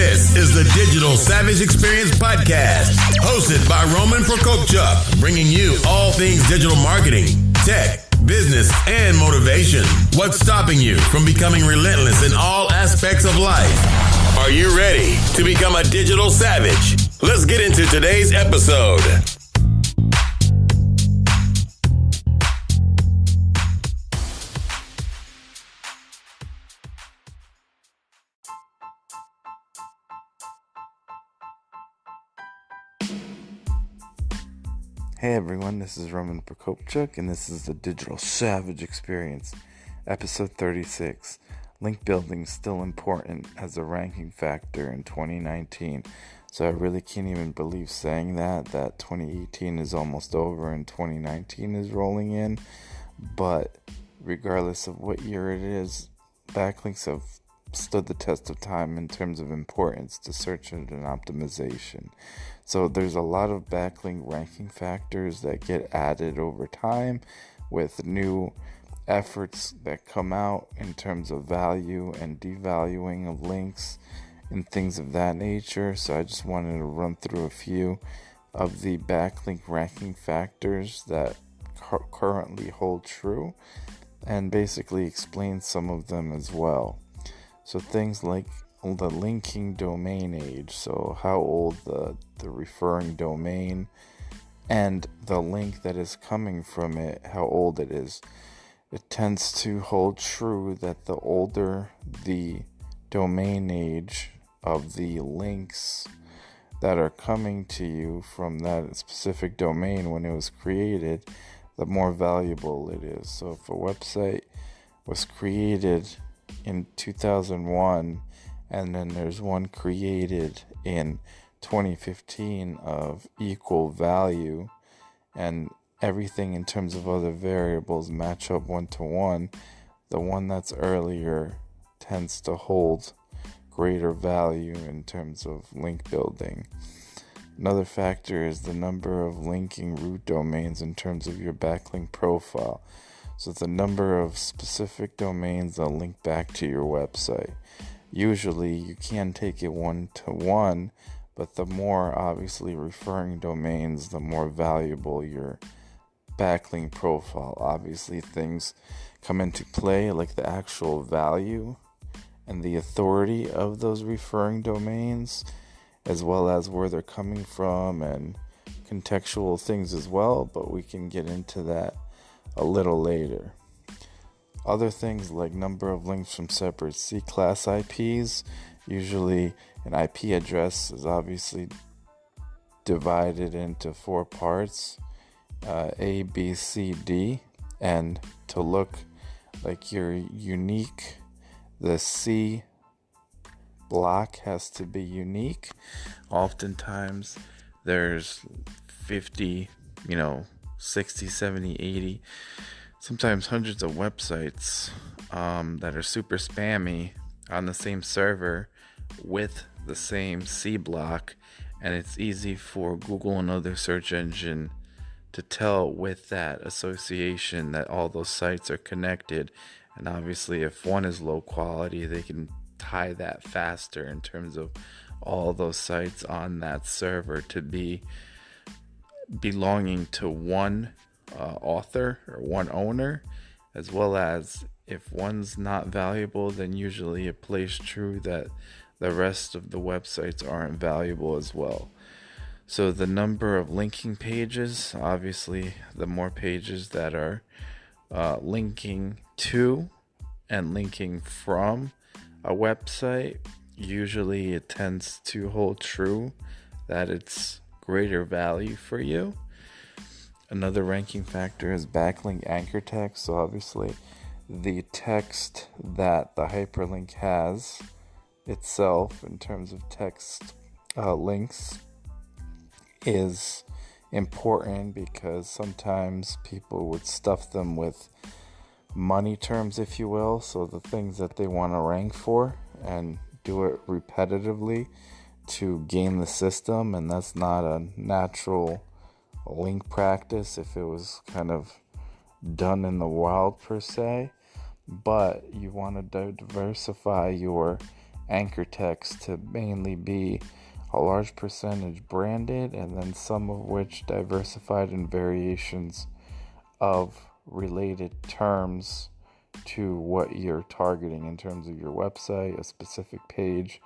This is the Digital Savage Experience Podcast, hosted by Roman Prokopchuk, bringing you all things digital marketing, tech, business, and motivation. What's stopping you from becoming relentless in all aspects of life? Are you ready to become a digital savage? Let's get into today's episode. Hey everyone, this is Roman Prokopchuk, and this is the Digital Savage Experience, episode 36. Link building is still important as a ranking factor in 2019. So I really can't even believe saying that 2018 is almost over and 2019 is rolling in. But regardless of what year it is, backlinks have stood the test of time in terms of importance to search engine optimization. So there's a lot of backlink ranking factors that get added over time with new efforts that come out in terms of value and devaluing of links and things of that nature. So I just wanted to run through a few of the backlink ranking factors that currently hold true and basically explain some of them as well. So things like the linking domain age, so how old the referring domain and the link that is coming from it, how old it is. It tends to hold true that the older the domain age of the links that are coming to you from that specific domain when it was created, the more valuable it is. So if a website was created in 2001 and then there's one created in 2015 of equal value and everything in terms of other variables match up 1-to-1, the one that's earlier tends to hold greater value in terms of link building. Another factor is the number of linking root domains in terms of your backlink profile. So the number of specific domains that link back to your website. Usually you can take it 1-to-1, but the more obviously referring domains, the more valuable your backlink profile. Obviously things come into play like the actual value and the authority of those referring domains, as well as where they're coming from and contextual things as well, but we can get into that a little later. Other things like number of links from separate C-class IPs. Usually an IP address is obviously divided into 4 parts, A, B, C, D, and to look like you're unique, the C block has to be unique. Oftentimes there's 50, 60, 70, 80, sometimes hundreds of websites that are super spammy on the same server with the same C block, and it's easy for Google and other search engine to tell with that association that all those sites are connected. And obviously if one is low quality, they can tie that faster in terms of all those sites on that server to be belonging to one author or one owner, as well as if one's not valuable, then usually it plays true that the rest of the websites aren't valuable as well. So the number of linking pages, obviously the more pages that are linking to and linking from a website, usually it tends to hold true that it's greater value for you. Another ranking factor is backlink anchor text. So obviously the text that the hyperlink has itself in terms of text links is important because sometimes people would stuff them with money terms, if you will, so the things that they want to rank for, and do it repetitively to game the system, and that's not a natural link practice if it was kind of done in the wild per se. But you want to diversify your anchor text to mainly be a large percentage branded, and then some of which diversified in variations of related terms to what you're targeting in terms of your website, a specific page,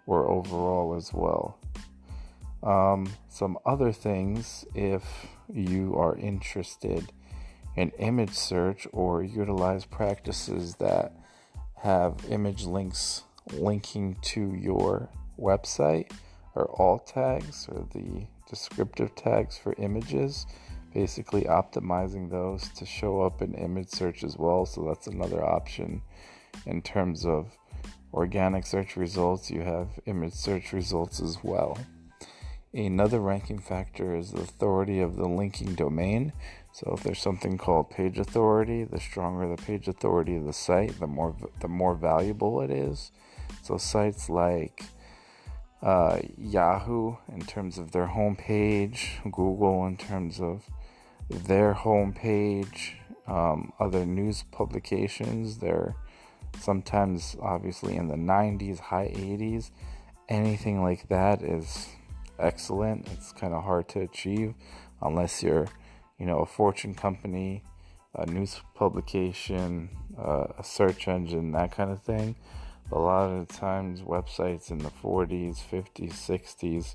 or overall as well. Some other things, if you are interested in image search or utilize practices that have image links linking to your website, or alt tags, or the descriptive tags for images, basically optimizing those to show up in image search as well. So that's another option. In terms of organic search results, you have image search results as well. Another ranking factor is the authority of the linking domain. So if there's something called page authority, the stronger the page authority of the site, the more valuable it is. So sites like Yahoo in terms of their homepage, Google in terms of their homepage, other news publications, they're sometimes obviously in the 90s, high 80s. Anything like that is excellent. It's kind of hard to achieve unless you're, a Fortune company, a news publication, a search engine, that kind of thing. But a lot of the times websites in the 40s, 50s, 60s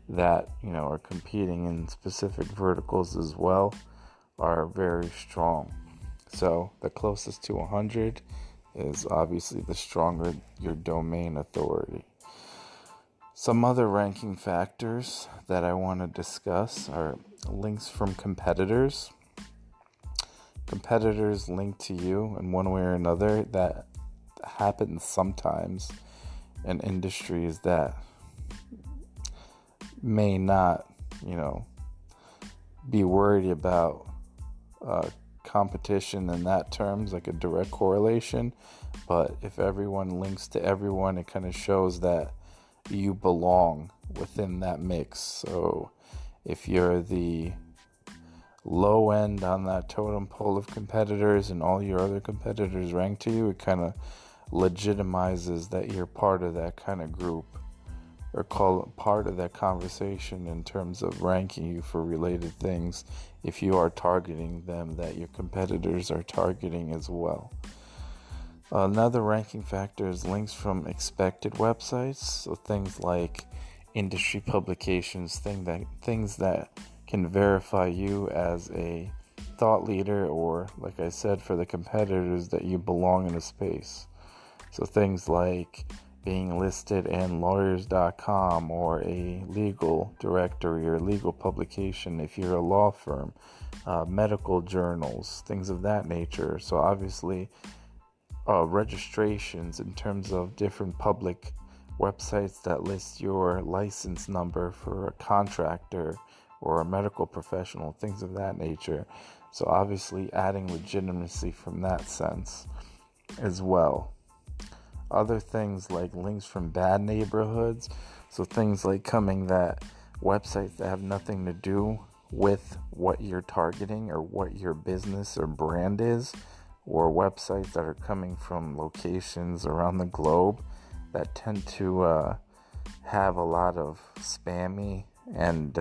that, are competing in specific verticals as well are very strong. So the closest to 100 is obviously the stronger your domain authority. Some other ranking factors that I want to discuss are links from competitors. Competitors link to you in one way or another. That happens sometimes in industries that may not, be worried about competition in that terms, like a direct correlation. But if everyone links to everyone, it kind of shows that you belong within that mix. So if you're the low end on that totem pole of competitors and all your other competitors rank to you, it kind of legitimizes that you're part of that kind of group, or call it part of that conversation in terms of ranking you for related things if you are targeting them that your competitors are targeting as well. Another ranking factor is links from expected websites, so things like industry publications, things that can verify you as a thought leader, or, like I said, for the competitors, that you belong in a space. So things like being listed in lawyers.com or a legal directory or legal publication if you're a law firm, medical journals, things of that nature. So obviously registrations in terms of different public websites that list your license number for a contractor or a medical professional, things of that nature. So obviously adding legitimacy from that sense as well. Other things like links from bad neighborhoods, so things like coming that websites that have nothing to do with what you're targeting or what your business or brand is, or websites that are coming from locations around the globe that tend to have a lot of spammy and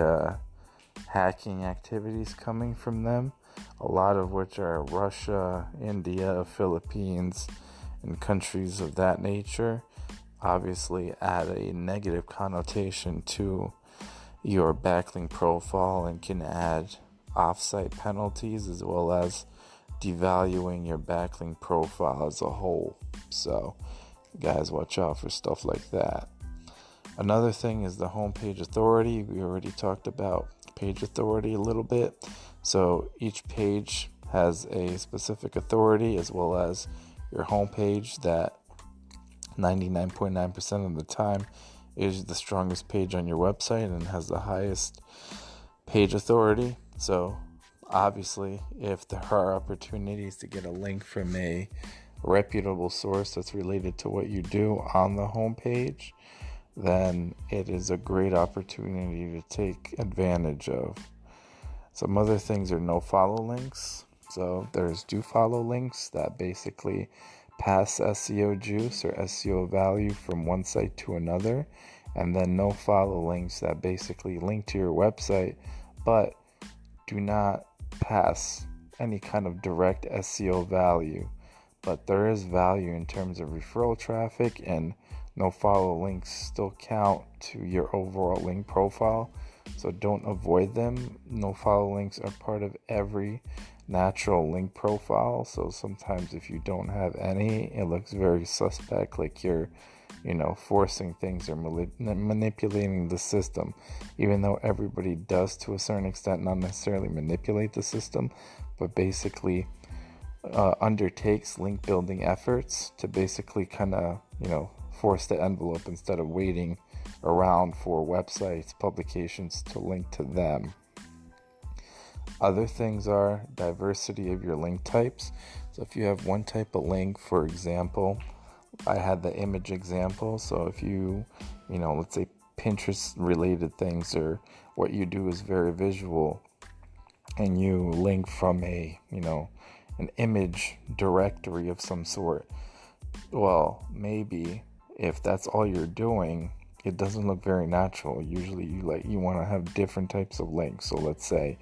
hacking activities coming from them, a lot of which are Russia, India, Philippines, and countries of that nature. Obviously add a negative connotation to your backlink profile and can add offsite penalties, as well as devaluing your backlink profile as a whole. So guys, watch out for stuff like that. Another thing is the homepage authority. We already talked about page authority a little bit. So each page has a specific authority, as well as your homepage that 99.9% of the time is the strongest page on your website and has the highest page authority. So obviously, if there are opportunities to get a link from a reputable source that's related to what you do on the homepage, then it is a great opportunity to take advantage of. Some other things are Nofollow Links. So there's Do Follow links that basically pass SEO juice or SEO value from one site to another, and then nofollow links that basically link to your website but do not pass any kind of direct SEO value. But there is value in terms of referral traffic, and nofollow links still count to your overall link profile, so don't avoid them. Nofollow links are part of every natural link profile, so sometimes if you don't have any, it looks very suspect, like you're forcing things or manipulating the system, even though everybody does to a certain extent, not necessarily manipulate the system, but basically undertakes link building efforts to basically kind of force the envelope instead of waiting around for websites, publications to link to them. Other things are diversity of your link types. So if you have one type of link, for example, I had the image example. So if you let's say Pinterest related things, or what you do is very visual and you link from an image directory of some sort. Well, maybe if that's all you're doing, it doesn't look very natural. Usually you want to have different types of links. So let's say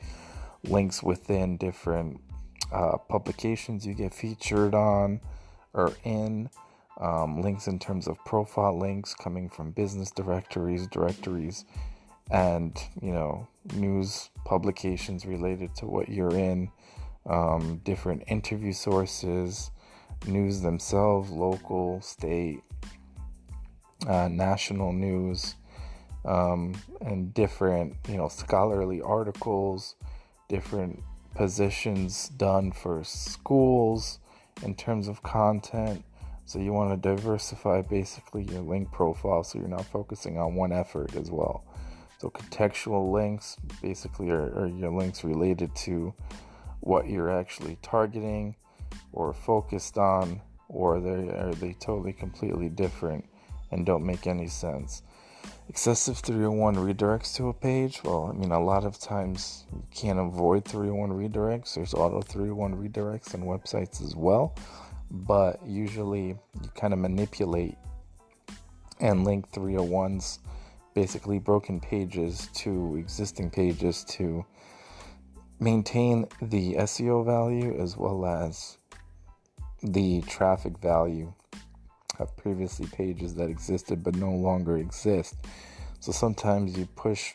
links within different publications you get featured on or in, links in terms of profile links coming from business directories, and news publications related to what you're in, different interview sources, news themselves, local, state, national news, and different scholarly articles, different positions done for schools in terms of content. So you want to diversify basically your link profile, so you're not focusing on one effort as well. So contextual links basically are your links related to what you're actually targeting or focused on, or are they totally completely different and don't make any sense. Excessive 301 redirects to a page. Well, a lot of times you can't avoid 301 redirects. There's auto 301 redirects on websites as well. But usually you kind of manipulate and link 301s, basically broken pages, to existing pages to maintain the SEO value as well as the traffic value of previously pages that existed but no longer exist. So sometimes you push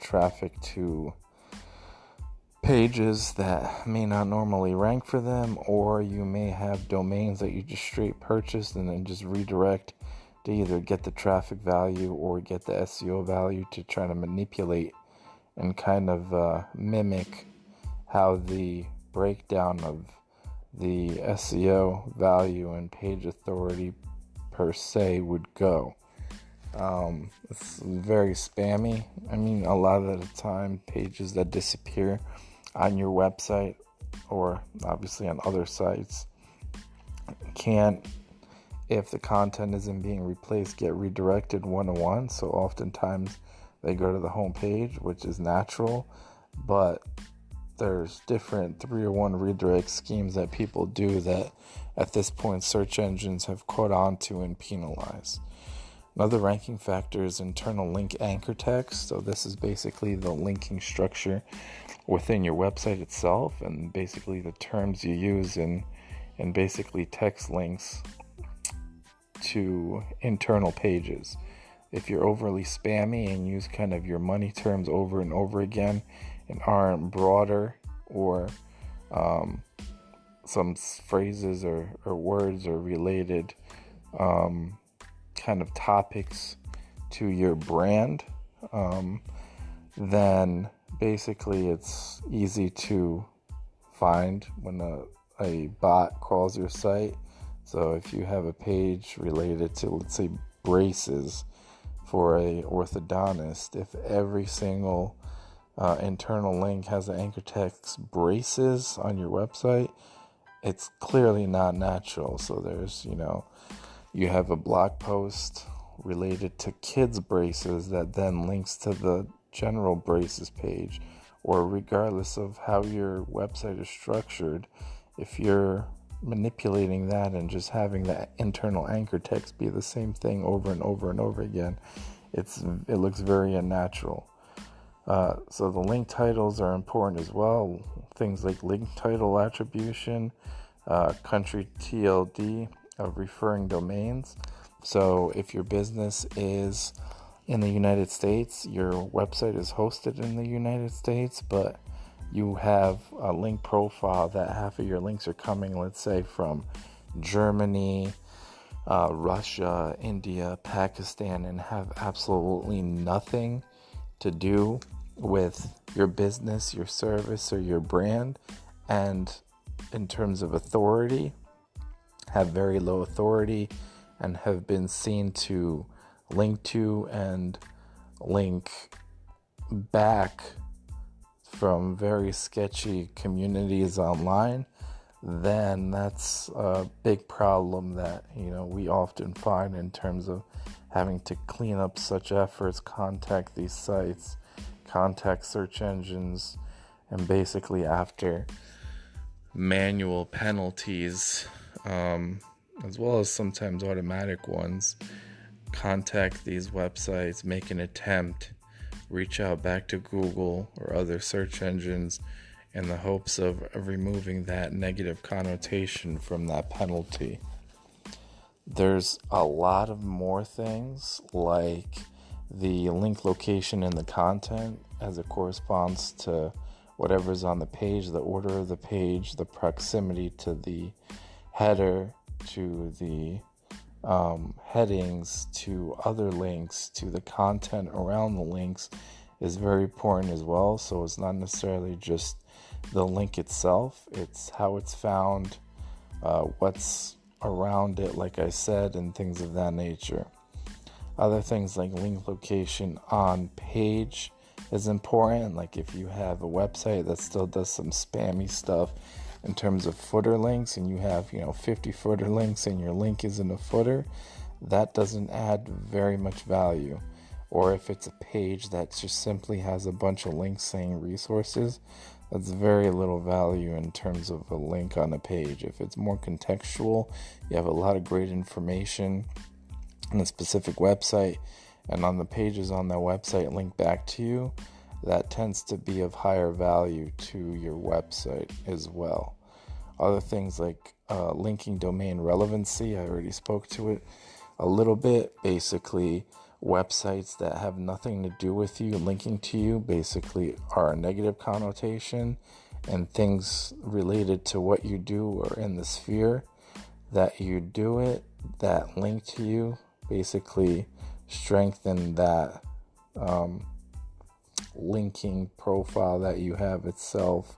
traffic to pages that may not normally rank for them, or you may have domains that you just straight purchased and then just redirect to either get the traffic value or get the SEO value, to try to manipulate and kind of mimic how the breakdown of the SEO value and page authority per se would go. It's very spammy. A lot of the time, pages that disappear on your website or obviously on other sites can't, if the content isn't being replaced, get redirected one-to-one. So oftentimes they go to the home page, which is natural, but there's different 301 redirect schemes that people do that at this point search engines have caught on to and penalized. Another ranking factor is internal link anchor text. So this is basically the linking structure within your website itself, and basically the terms you use in basically text links to internal pages. If you're overly spammy and use kind of your money terms over and over again and aren't broader, or some phrases or words or related kind of topics to your brand, then basically it's easy to find when a bot crawls your site. So if you have a page related to, let's say, braces for a orthodontist, if every single internal link has an anchor text braces on your website, it's clearly not natural. So there's, you have a blog post related to kids braces that then links to the general braces page, or regardless of how your website is structured, if you're manipulating that and just having that internal anchor text be the same thing over and over and over again, it looks very unnatural. So the link titles are important as well. Things like link title attribution, country TLD of referring domains. So if your business is in the United States, your website is hosted in the United States, but you have a link profile that half of your links are coming, let's say, from Germany, Russia, India, Pakistan, and have absolutely nothing to do with your business, your service, or your brand, and in terms of authority, have very low authority and have been seen to link to and link back from very sketchy communities online, then that's a big problem that, we often find in terms of having to clean up such efforts, contact these sites, contact search engines, and basically after manual penalties, as well as sometimes automatic ones, contact these websites, make an attempt, reach out back to Google or other search engines in the hopes of removing that negative connotation from that penalty. There's a lot of more things like the link location in the content as it corresponds to whatever's on the page, the order of the page, the proximity to the header, to the headings, to other links, to the content around the links is very important as well. So it's not necessarily just the link itself, it's how it's found, what's around it, like I said, and things of that nature. Other things like link location on page is important. Like if you have a website that still does some spammy stuff in terms of footer links, and you have 50 footer links and your link is in a footer, that doesn't add very much value. Or if it's a page that just simply has a bunch of links saying resources, that's very little value in terms of a link on a page. If it's more contextual, you have a lot of great information on a specific website, and on the pages on that website link back to you, that tends to be of higher value to your website as well. Other things like linking domain relevancy, I already spoke to it a little bit. Basically, websites that have nothing to do with you linking to you basically are a negative connotation, and things related to what you do or in the sphere that you do it that link to you basically strengthen that linking profile that you have itself,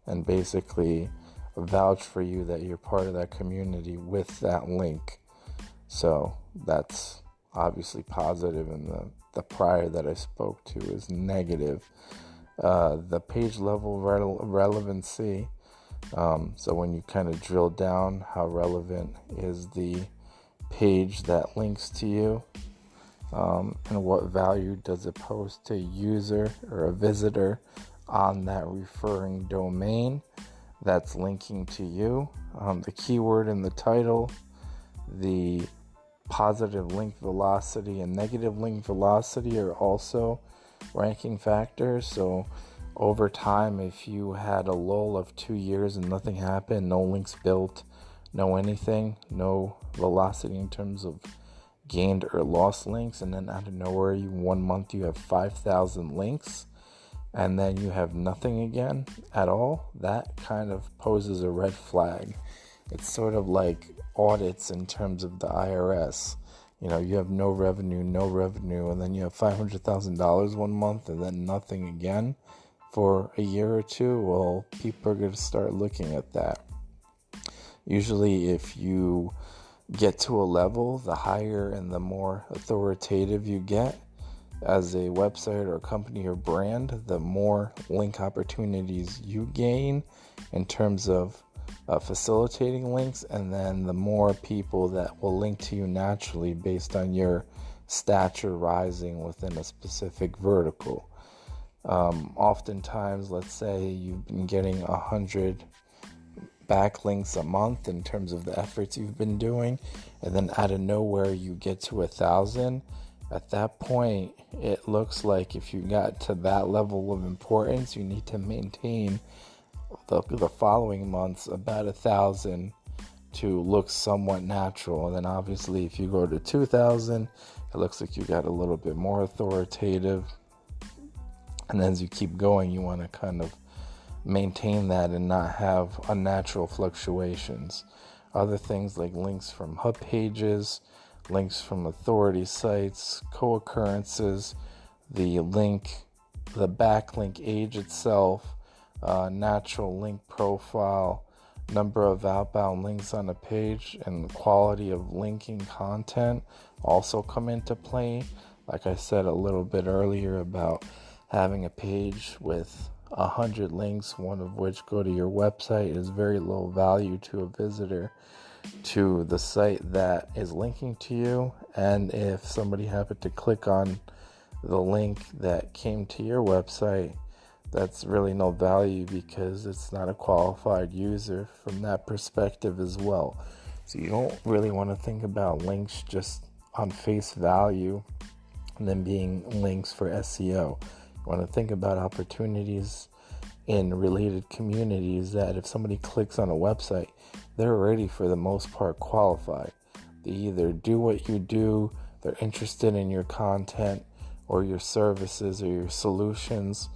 and basically vouch for you that you're part of that community with that link. So that's obviously positive, and the prior that I spoke to is negative. The page level relevancy, so when you kind of drill down, how relevant is the page that links to you, and what value does it pose to a user or a visitor on that referring domain that's linking to you. The keyword in the title, the positive link velocity and negative link velocity are also ranking factors. So over time, if you had a lull of 2 years and nothing happened, no links built, no anything, no velocity in terms of gained or lost links, and then out of nowhere, 1 month you have 5,000 links, and then you have nothing again at all, that kind of poses a red flag. It's sort of like audits in terms of the IRS. You have no revenue, and then you have $500,000 1 month and then nothing again for a year or two. Well, people are going to start looking at that. Usually if you get to a level, the higher and the more authoritative you get as a website or a company or brand, the more link opportunities you gain in terms of facilitating links, and then the more people that will link to you naturally based on your stature rising within a specific vertical. Oftentimes, let's say you've been getting 100 backlinks a month in terms of the efforts you've been doing, and then out of nowhere you get to 1,000, at that point it looks like if you got to that level of importance, you need to maintain the following months about 1,000 to look somewhat natural. And then obviously if you go to 2,000, it looks like you got a little bit more authoritative. And as you keep going, you want to kind of maintain that and not have unnatural fluctuations. Other things like links from hub pages, links from authority sites, co-occurrences, the backlink age itself, natural link profile, number of outbound links on a page, and the quality of linking content also come into play. Like I said a little bit earlier about having a page with 100 links, one of which go to your website, is very low value to a visitor to the site that is linking to you. And if somebody happened to click on the link that came to your website, that's really no value because it's not a qualified user from that perspective as well. So you don't really want to think about links just on face value and then being links for SEO. You want to think about opportunities in related communities that if somebody clicks on a website, they're already for the most part qualified. They either do what you do, they're interested in your content or your services or your solutions,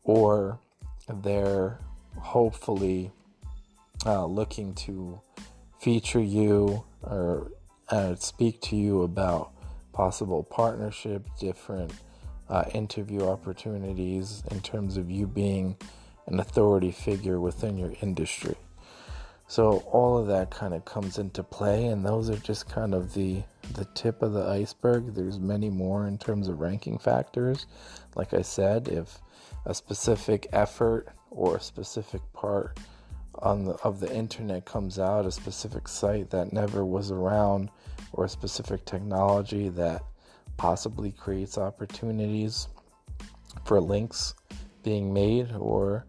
or they're hopefully looking to feature you or speak to you about possible partnership, different interview opportunities in terms of you being an authority figure within your industry. So all of that kind of comes into play, and those are just kind of the tip of the iceberg. There's many more in terms of ranking factors. Like I said, if a specific effort or a specific part of the internet comes out, a specific site that never was around, or a specific technology that possibly creates opportunities for links being made or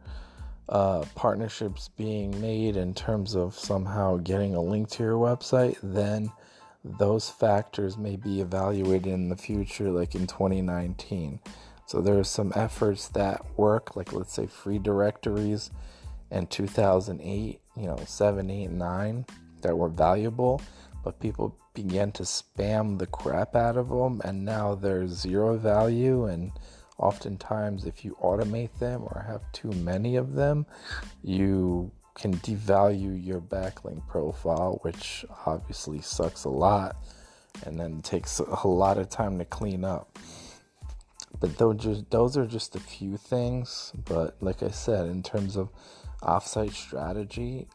partnerships being made in terms of somehow getting a link to your website, then those factors may be evaluated in the future, like in 2019. So there are some efforts that work, like let's say free directories in 2008, 7, 8, 9, that were valuable, but people began to spam the crap out of them, and now they're zero value. And oftentimes if you automate them or have too many of them, you can devalue your backlink profile, which obviously sucks a lot and then takes a lot of time to clean up. But those are just a few things. But like I said, in terms of offsite strategy,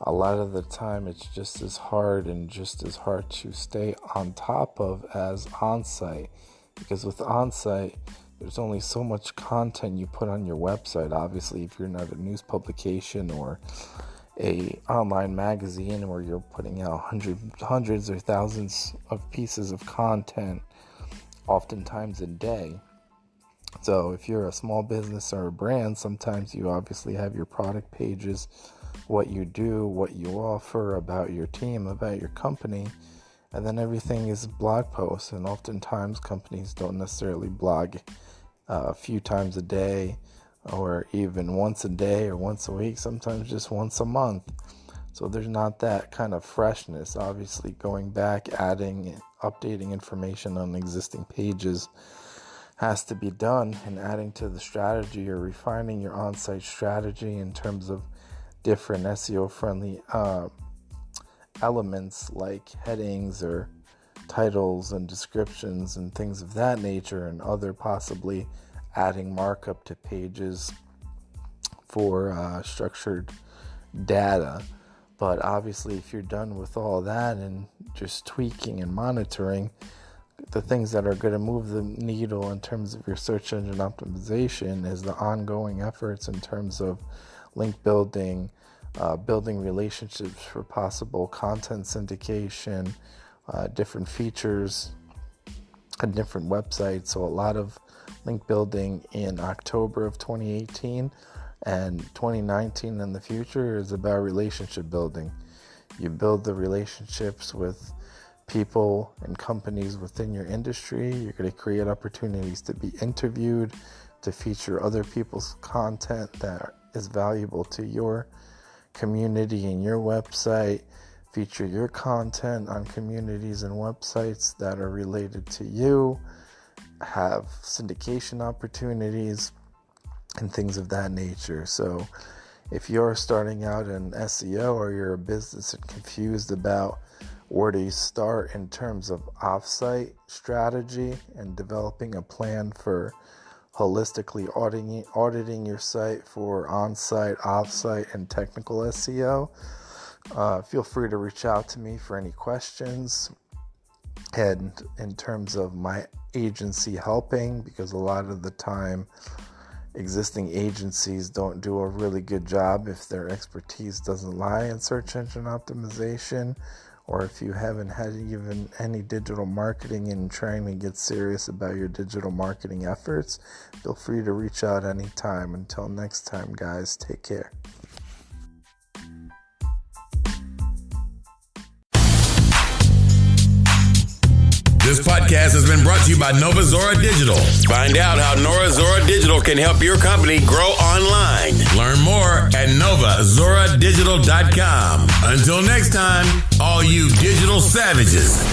a lot of the time it's just as hard to stay on top of as onsite. Because with onsite, there's only so much content you put on your website. Obviously, if you're not a news publication or a online magazine where you're putting out hundreds or thousands of pieces of content, oftentimes a day. So if you're a small business or a brand, sometimes you obviously have your product pages, what you do, what you offer, about your team, about your company, and then everything is blog posts. And oftentimes companies don't necessarily blog a few times a day or even once a day or once a week, sometimes just once a month. So there's not that kind of freshness. Obviously going back, adding, updating information on existing pages has to be done, and adding to the strategy or refining your on-site strategy in terms of different SEO friendly elements like headings or titles and descriptions and things of that nature, and other possibly adding markup to pages for structured data. But obviously if you're done with all that and just tweaking and monitoring, the things that are going to move the needle in terms of your search engine optimization is the ongoing efforts in terms of link building, building relationships for possible content syndication, different features on different websites. So a lot of link building in October of 2018, And 2019 in the future is about relationship building. You build the relationships with people and companies within your industry. You're going to create opportunities to be interviewed, to feature other people's content that is valuable to your community and your website, feature your content on communities and websites that are related to you, have syndication opportunities, and things of that nature. So if you're starting out in SEO or you're a business and confused about where do you start in terms of offsite strategy and developing a plan for holistically auditing your site for on-site, off-site, and technical SEO, feel free to reach out to me for any questions. And in terms of my agency helping, because a lot of the time existing agencies don't do a really good job if their expertise doesn't lie in search engine optimization, or if you haven't had even any digital marketing and trying to get serious about your digital marketing efforts, feel free to reach out anytime. Until next time, guys, take care. This podcast has been brought to you by Nova Zora Digital. Find out how Nova Zora Digital can help your company grow online. Learn more at novazoradigital.com. Until next time, all you digital savages.